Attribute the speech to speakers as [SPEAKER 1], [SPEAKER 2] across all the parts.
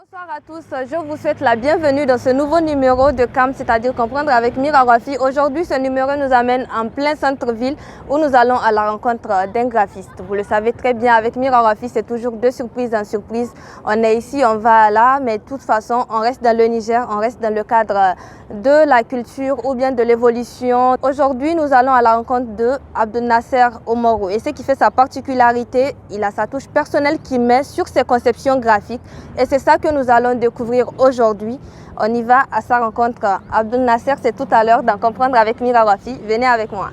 [SPEAKER 1] Bonsoir à tous, je vous souhaite la bienvenue dans ce nouveau numéro de CAM, c'est-à-dire Comprendre avec Mira Wafi. Aujourd'hui, ce numéro nous amène en plein centre-ville où nous allons à la rencontre d'un graphiste. Vous le savez très bien, avec Mira Wafi, c'est toujours de surprise en surprise. On est ici, on va là, mais de toute façon, on reste dans le Niger, on reste dans le cadre de la culture ou bien de l'évolution. Aujourd'hui, nous allons à la rencontre de Abdel Nasser Oumarou. Et ce qui fait sa particularité, il a sa touche personnelle qu'il met sur ses conceptions graphiques. Et c'est ça que nous allons découvrir aujourd'hui. On y va à sa rencontre. Abdel Nasser, c'est tout à l'heure dans Comprendre avec Mira Wafi. Venez avec moi.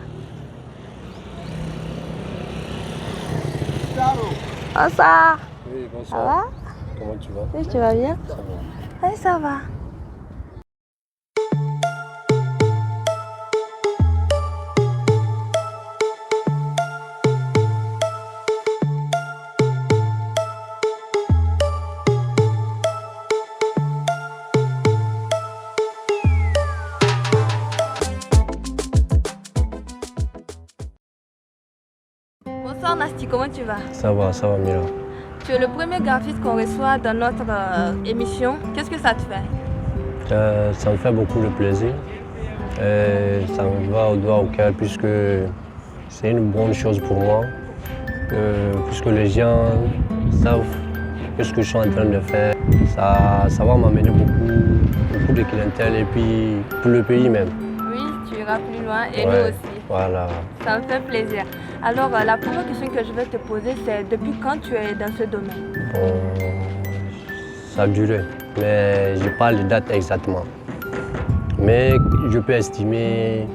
[SPEAKER 1] Bonsoir.
[SPEAKER 2] Oui, bonsoir.
[SPEAKER 1] Ça va?
[SPEAKER 2] Comment tu vas?
[SPEAKER 1] Oui, tu vas bien?
[SPEAKER 2] Ça va.
[SPEAKER 1] Oui, ça va. Bonsoir Nasty, comment tu vas?
[SPEAKER 2] Ça va Mira.
[SPEAKER 1] Tu es le premier graphiste qu'on reçoit dans notre émission. Qu'est-ce que ça te fait?
[SPEAKER 2] Ça me fait beaucoup de plaisir. Ça me va au doigt au cœur puisque c'est une bonne chose pour moi. Puisque les gens savent ce que je suis en train de faire. Ça va m'amener beaucoup de clientèle et puis pour le pays même.
[SPEAKER 1] Oui, tu iras plus loin et
[SPEAKER 2] Ouais,
[SPEAKER 1] nous aussi.
[SPEAKER 2] Voilà.
[SPEAKER 1] Ça me fait plaisir. Alors, la première question que je vais te poser, c'est depuis quand tu es dans ce domaine?
[SPEAKER 2] Ça a duré, mais je parle de date exactement. Mais je peux estimer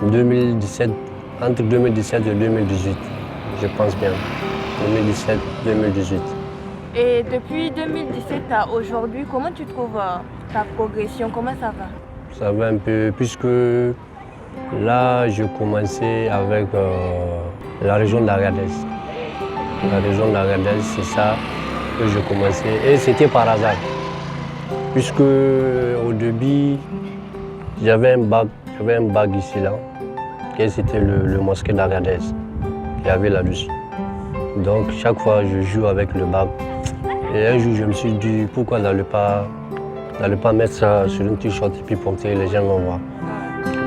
[SPEAKER 2] 2017, entre 2017 et 2018, je pense bien. 2017-2018.
[SPEAKER 1] Et depuis 2017 à aujourd'hui, comment tu trouves ta progression? Comment ça va?
[SPEAKER 2] Ça va un peu, puisque là, je commençais avec la région d'Agadez. La région d'Agadez, c'est ça que je commençais. Et c'était par hasard. Puisque au début, j'avais un bac ici, là. Et c'était le mosquée d'Agadez. Il y avait là-dessus. Donc chaque fois, je joue avec le bac. Et un jour, je me suis dit, pourquoi n'allez pas mettre ça sur une t-shirt et puis porter, les gens vont voir.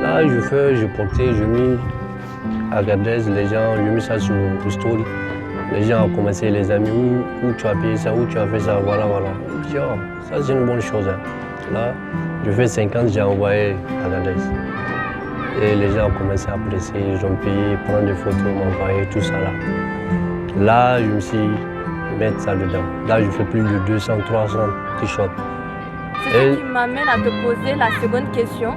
[SPEAKER 2] Là, je portais, je mis Agadez, les gens, je mis ça sur le story. Les gens ont commencé, les amis, où tu as payé ça, où tu as fait ça, voilà. Je dis, oh, ça c'est une bonne chose. Hein. Là, je fais 50, j'ai envoyé Agadez. Et les gens ont commencé à apprécier, ils ont payé, prendre des photos, m'envoyer, tout ça là. Là, je me suis mis ça dedans. Là, je fais plus de 200, 300 t-shirts.
[SPEAKER 1] C'est ce qui m'amène à te poser la seconde question.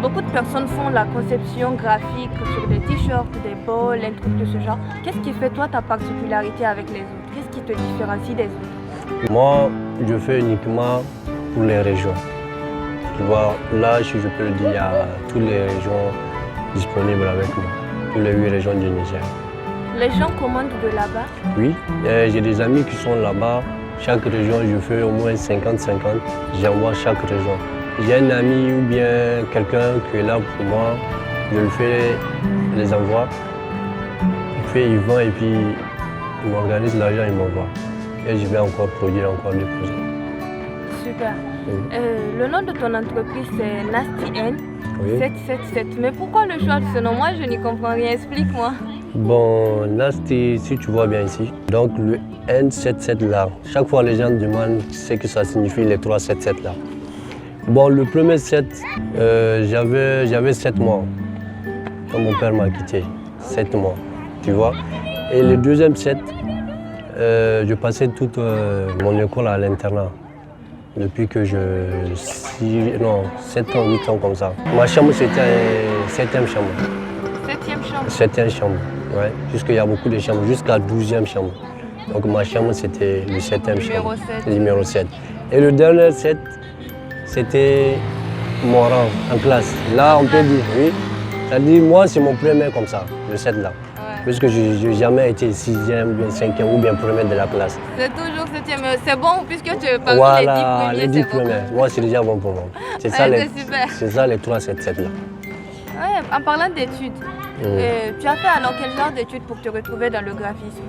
[SPEAKER 1] Beaucoup de personnes font la conception graphique sur des t-shirts, des bols, un truc de ce genre. Qu'est-ce qui fait toi ta particularité avec les autres? Qu'est-ce qui te différencie des autres?
[SPEAKER 2] Moi, je fais uniquement pour les régions. Tu vois, là, si je peux le dire, il y a toutes les régions disponibles avec nous. Toutes les 8 régions du Niger.
[SPEAKER 1] Les gens commandent de là-bas?
[SPEAKER 2] Oui, j'ai des amis qui sont là-bas. Chaque région, je fais au moins 50-50. J'envoie chaque région. J'ai un ami ou bien quelqu'un qui est là pour moi. Je le fais les envois. Puis il vend et puis il m'organise l'argent, il m'envoie. Et je vais encore produire encore des projets.
[SPEAKER 1] Super. Le nom de ton entreprise, c'est Nasty N 777. Mais pourquoi le choix de ce nom? Moi, je n'y comprends rien. Explique-moi.
[SPEAKER 2] Bon, Nasty, si tu vois bien ici, donc le N77 là, chaque fois les gens demandent ce que ça signifie les 377 là. Bon, le premier 7, j'avais 7 mois quand mon père m'a quitté, 7 mois, tu vois. Et le deuxième 7, je passais toute mon école à l'internat. Depuis que 7 ans, 8 ans comme ça. Ma chambre, c'était 7e chambre.
[SPEAKER 1] 7e chambre?
[SPEAKER 2] 7e chambre, ouais. Puisqu'il y a beaucoup de chambres, jusqu'à 12e chambre. Donc ma chambre, c'était le 7e chambre. Numéro 7. Et le dernier 7, c'était mon rang en classe. Là, on peut dire, oui. C'est-à-dire, moi, c'est mon premier comme ça, le 7 là. Puisque je n'ai jamais été 6e, ou bien 5e, ou bien premier de la classe.
[SPEAKER 1] C'est toujours 7e. C'est bon, puisque tu es parmi
[SPEAKER 2] voilà,
[SPEAKER 1] les 10 premiers.
[SPEAKER 2] Les 10 premiers. Moi, c'est déjà bon pour moi. C'est ça, les 377 là.
[SPEAKER 1] Ouais, en parlant d'études, tu as fait alors quel genre d'études pour te retrouver dans le graphisme?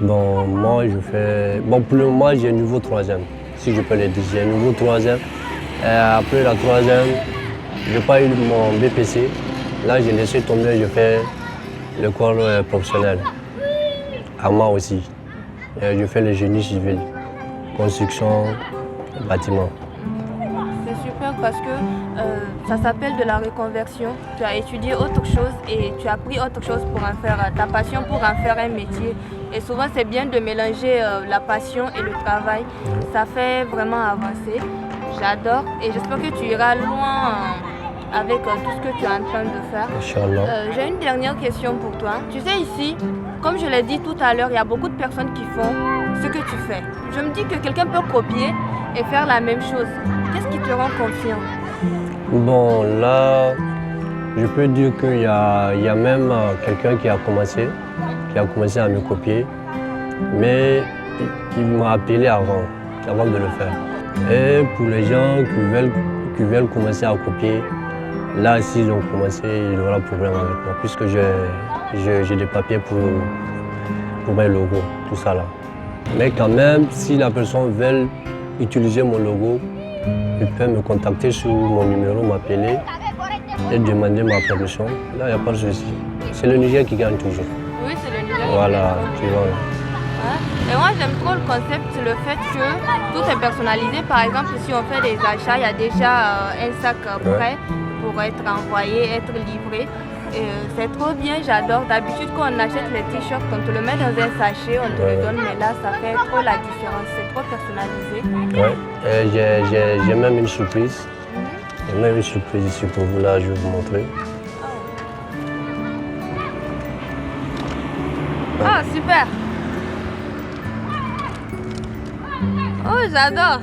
[SPEAKER 2] Bon, moi je fais... Bon, pour le moment, j'ai niveau 3e, si je peux le dire. J'ai niveau 3e. Après la 3e, je n'ai pas eu mon BPC. Là, j'ai laissé tomber, je fais l'école professionnelle. À moi aussi. Je fais le génie civil, construction, bâtiment.
[SPEAKER 1] C'est super parce que ça s'appelle de la reconversion. Tu as étudié autre chose et tu as pris autre chose pour en faire ta passion, pour en faire un métier. Et souvent, c'est bien de mélanger la passion et le travail. Ça fait vraiment avancer. J'adore et j'espère que tu iras loin avec tout ce que tu es en train de faire.
[SPEAKER 2] Inch'Allah.
[SPEAKER 1] J'ai une dernière question pour toi. Tu sais, ici, comme je l'ai dit tout à l'heure, il y a beaucoup de personnes qui font ce que tu fais. Je me dis que quelqu'un peut copier et faire la même chose. Qu'est-ce qui te rend confiant?
[SPEAKER 2] Bon, là, je peux dire qu'il y a même quelqu'un qui a commencé à me copier, mais il m'a appelé avant de le faire. Et pour les gens qui veulent commencer à copier, là, s'ils ont commencé, il y aura problème avec moi, puisque j'ai des papiers pour mes logos, tout ça là. Mais quand même, si la personne veut utiliser mon logo, il peut me contacter sur mon numéro, m'appeler et demander ma permission. Là, il n'y a pas de souci. C'est le Niger qui gagne toujours.
[SPEAKER 1] Oui, c'est le Niger.
[SPEAKER 2] Voilà, tu vois.
[SPEAKER 1] Et moi, j'aime trop le concept, le fait que tout est personnalisé. Par exemple, si on fait des achats, il y a déjà un sac prêt pour être envoyé, être livré. C'est trop bien, j'adore. D'habitude, quand on achète les t-shirts, on te le met dans un sachet, on te le donne, mais là, ça fait trop la différence. C'est trop personnalisé.
[SPEAKER 2] Ouais, j'ai même une surprise. J'ai même une surprise ici pour vous, là, je vais vous montrer.
[SPEAKER 1] Ah, super! Oh, j'adore!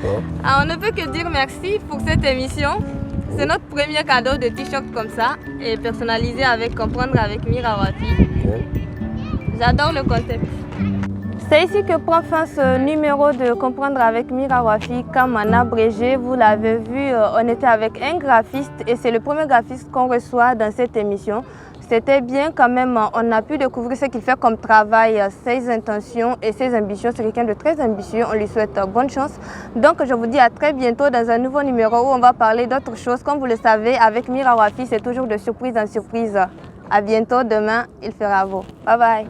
[SPEAKER 2] Oh.
[SPEAKER 1] Ah, on ne peut que dire merci pour cette émission. C'est notre premier cadeau de t-shirt comme ça et personnalisé avec Comprendre avec Mira Wafi. J'adore le concept. C'est ici que prend fin ce numéro de Comprendre avec Mira Wafi. Comme en abrégé, vous l'avez vu, on était avec un graphiste et c'est le premier graphiste qu'on reçoit dans cette émission. C'était bien quand même, on a pu découvrir ce qu'il fait comme travail, ses intentions et ses ambitions. C'est quelqu'un de très ambitieux, on lui souhaite bonne chance. Donc je vous dis à très bientôt dans un nouveau numéro où on va parler d'autres choses. Comme vous le savez, avec Mira Wafi, c'est toujours de surprise en surprise. À bientôt, demain il fera beau. Bye bye.